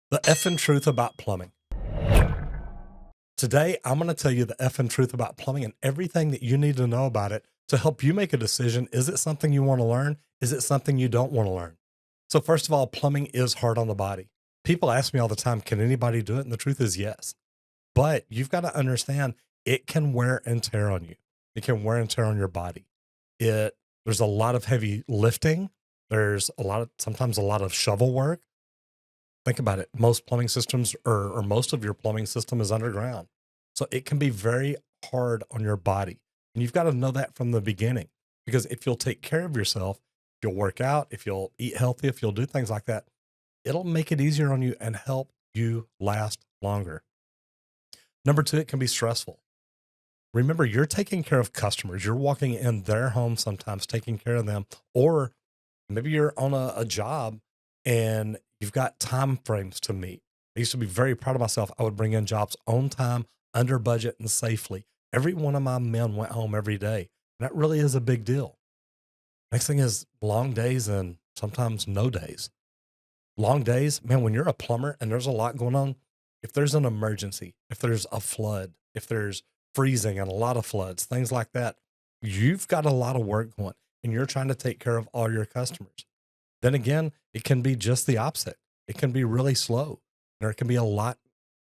The effing truth about plumbing. Today, I'm going to tell you the effing truth about plumbing and everything that you need to know about it to help you make a decision. Is it something you want to learn? Is it something you don't want to learn? So, first of all, plumbing is hard on the body. People ask me all the time, can anybody do it? And the truth is yes. But you've got to understand it can wear and tear on you. It can wear and tear on your body. There's a lot of heavy lifting. There's sometimes a lot of shovel work. Think about it. Most plumbing systems or most of your plumbing system is underground. So it can be very hard on your body. And you've got to know that from the beginning, because if you'll take care of yourself, if you'll work out, if you'll eat healthy, if you'll do things like that, it'll make it easier on you and help you last longer. Number two, it can be stressful. Remember, you're taking care of customers. You're walking in their home sometimes, taking care of them, or maybe you're on a job and you've got time frames to meet. I used to be very proud of myself. I would bring in jobs on time, under budget, and safely. Every one of my men went home every day. And that really is a big deal. Next thing is long days and sometimes no days. Long days, man, when you're a plumber and there's a lot going on, if there's an emergency, if there's a flood, if there's freezing and a lot of floods, things like that, you've got a lot of work going and you're trying to take care of all your customers. Then again, it can be just the opposite. It can be really slow. There can be a lot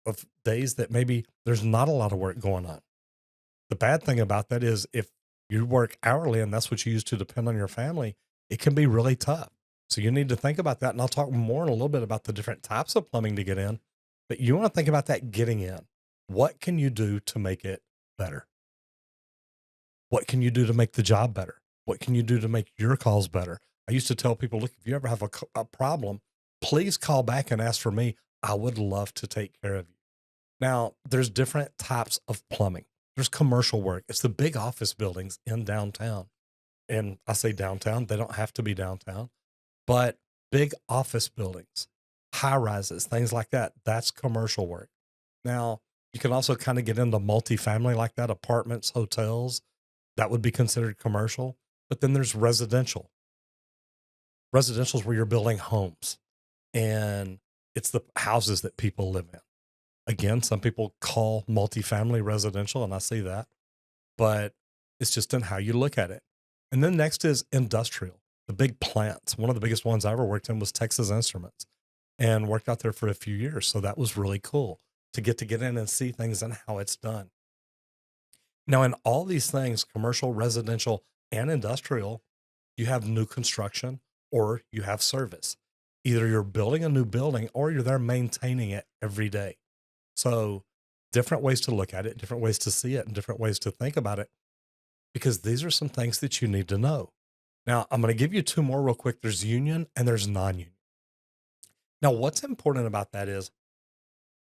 of days that maybe there's not a lot of work going on. The bad thing about that is if you work hourly and that's what you use to depend on your family, it can be really tough. So you need to think about that. And I'll talk more in a little bit about the different types of plumbing to get in, but you want to think about that getting in. What can you do to make it better? What can you do to make the job better? What can you do to make your calls better? I used to tell people, look, if you ever have a problem, please call back and ask for me. I would love to take care of you. Now, there's different types of plumbing. There's commercial work. It's the big office buildings in downtown. And I say downtown, they don't have to be downtown, but big office buildings, high rises, things like that. That's commercial work. Now, you can also kind of get into multifamily like that, apartments, hotels. That would be considered commercial. But then there's residential. Residential is where you're building homes and it's the houses that people live in. Again, some people call multifamily residential, and I see that, but it's just in how you look at it. And then next is industrial, the big plants. One of the biggest ones I ever worked in was Texas Instruments and worked out there for a few years. So that was really cool to get in and see things and how it's done. Now, in all these things, commercial, residential, and industrial, you have new construction or you have service. Either you're building a new building or you're there maintaining it every day. So, different ways to look at it, different ways to see it, and different ways to think about it, because these are some things that you need to know. Now, I'm going to give you two more real quick. There's union and there's non union. Now, what's important about that is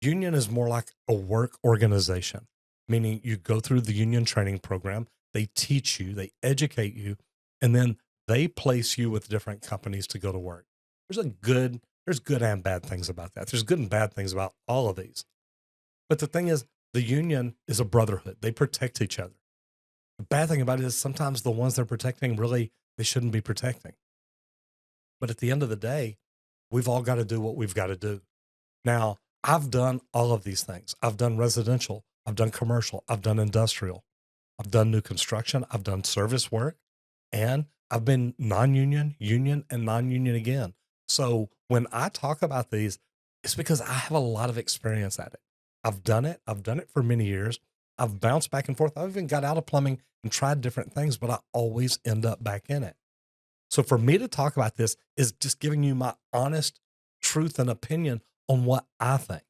union is more like a work organization, meaning you go through the union training program, they teach you, they educate you, and then they place you with different companies to go to work. There's good and bad things about that. There's good and bad things about all of these. But the thing is, the union is a brotherhood. They protect each other. The bad thing about it is sometimes the ones they're protecting really they shouldn't be protecting. But at the end of the day, we've all got to do what we've got to do. Now, I've done all of these things. I've done residential, I've done commercial, I've done industrial, I've done new construction, I've done service work, and I've been non-union, union, and non-union again. So when I talk about these, it's because I have a lot of experience at it. I've done it. I've done it for many years. I've bounced back and forth. I've even got out of plumbing and tried different things, but I always end up back in it. So for me to talk about this is just giving you my honest truth and opinion on what I think.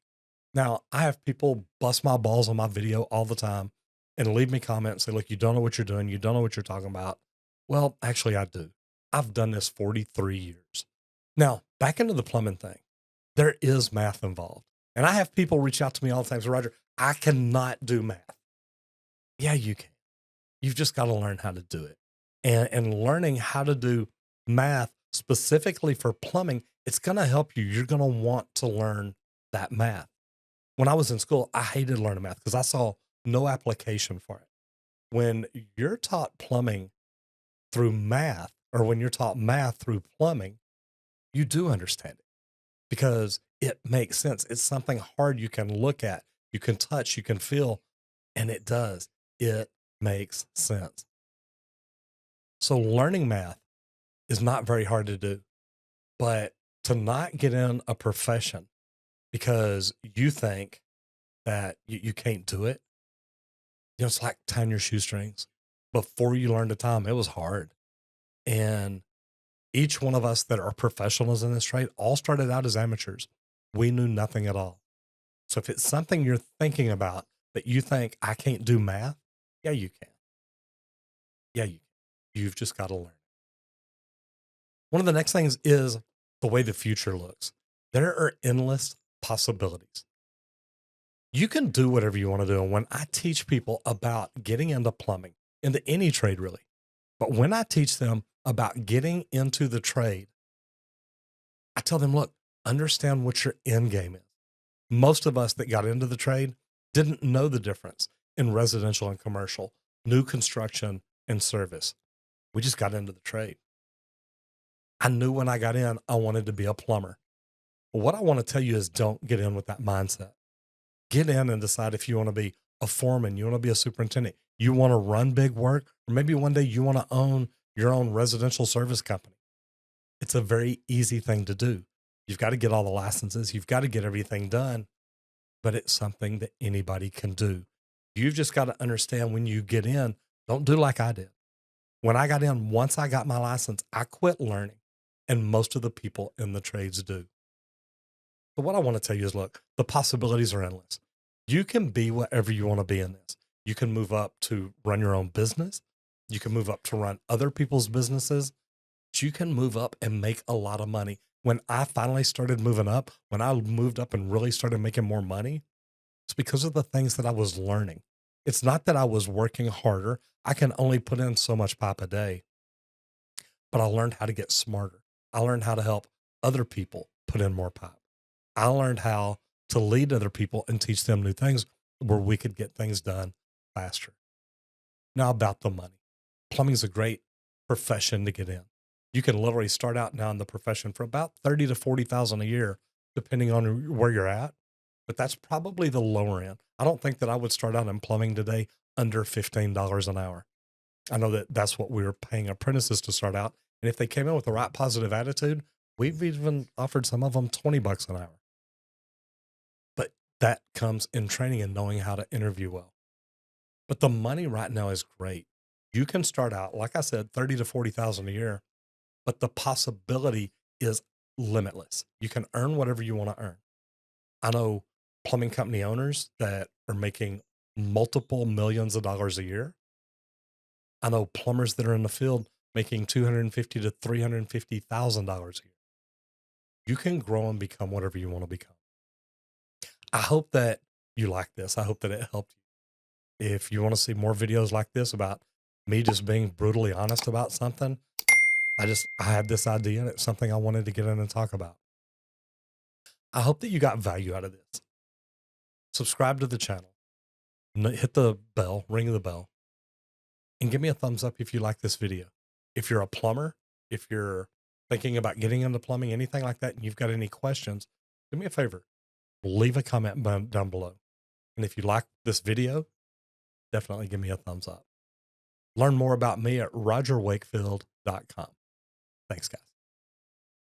Now, I have people bust my balls on my video all the time and leave me comments and say, look, you don't know what you're doing. You don't know what you're talking about. Well, actually, I do. I've done this 43 years. Now, back into the plumbing thing, there is math involved. And I have people reach out to me all the time. So, Roger, I cannot do math. Yeah, you can. You've just got to learn how to do it. And learning how to do math specifically for plumbing, it's going to help you. You're going to want to learn that math. When I was in school, I hated learning math because I saw no application for it. When you're taught plumbing through math, or when you're taught math through plumbing, you do understand it because It makes sense. It's something hard you can look at, you can touch, you can feel, and it does. It makes sense. So learning math is not very hard to do, but to not get in a profession because you think that you can't do it, it's like tying your shoestrings. Before you learn to tie 'em, it was hard. And each one of us that are professionals in this trade all started out as amateurs. We knew nothing at all. So if it's something you're thinking about that you think I can't do math, yeah, you can. Yeah, you can. You've just got to learn. One of the next things is the way the future looks. There are endless possibilities. You can do whatever you want to do. And when I teach people about getting into plumbing, into any trade really, but when I teach them about getting into the trade, I tell them, look, understand what your end game is. Most of us that got into the trade didn't know the difference in residential and commercial, new construction and service. We just got into the trade. I knew when I got in, I wanted to be a plumber. But what I want to tell you is don't get in with that mindset. Get in and decide if you want to be a foreman, you want to be a superintendent, you want to run big work, or maybe one day you want to own your own residential service company. It's a very easy thing to do. You've got to get all the licenses, you've got to get everything done, but it's something that anybody can do. You've just got to understand when you get in, don't do like I did. When I got in, once I got my license, I quit learning, and most of the people in the trades do. But what I want to tell you is look, the possibilities are endless. You can be whatever you want to be in this. You can move up to run your own business. You can move up to run other people's businesses. But you can move up and make a lot of money. When I finally started moving up, when I moved up and really started making more money, it's because of the things that I was learning. It's not that I was working harder. I can only put in so much pipe a day, but I learned how to get smarter. I learned how to help other people put in more pipe. I learned how to lead other people and teach them new things where we could get things done faster. Now about the money. Plumbing is a great profession to get in. You can literally start out now in the profession for about 30 to 40,000 a year, depending on where you're at. But that's probably the lower end. I don't think that I would start out in plumbing today under $15 an hour. I know that that's what we were paying apprentices to start out. And if they came in with the right positive attitude, we've even offered some of them 20 bucks an hour. But that comes in training and knowing how to interview well. But the money right now is great. You can start out, like I said, 30 to 40,000 a year, but the possibility is limitless. You can earn whatever you want to earn. I know plumbing company owners that are making multiple millions of dollars a year. I know plumbers that are in the field making $250 to $350,000 a year. You can grow and become whatever you want to become. I hope that you like this. I hope that it helped you. If you want to see more videos like this about me just being brutally honest about something, I had this idea and it's something I wanted to get in and talk about. I hope that you got value out of this. Subscribe to the channel, hit the bell, ring the bell, and give me a thumbs up if you like this video. If you're a plumber, if you're thinking about getting into plumbing, anything like that, and you've got any questions, do me a favor, leave a comment down below. And if you like this video, definitely give me a thumbs up. Learn more about me at rogerwakefield.com. Thanks, guys.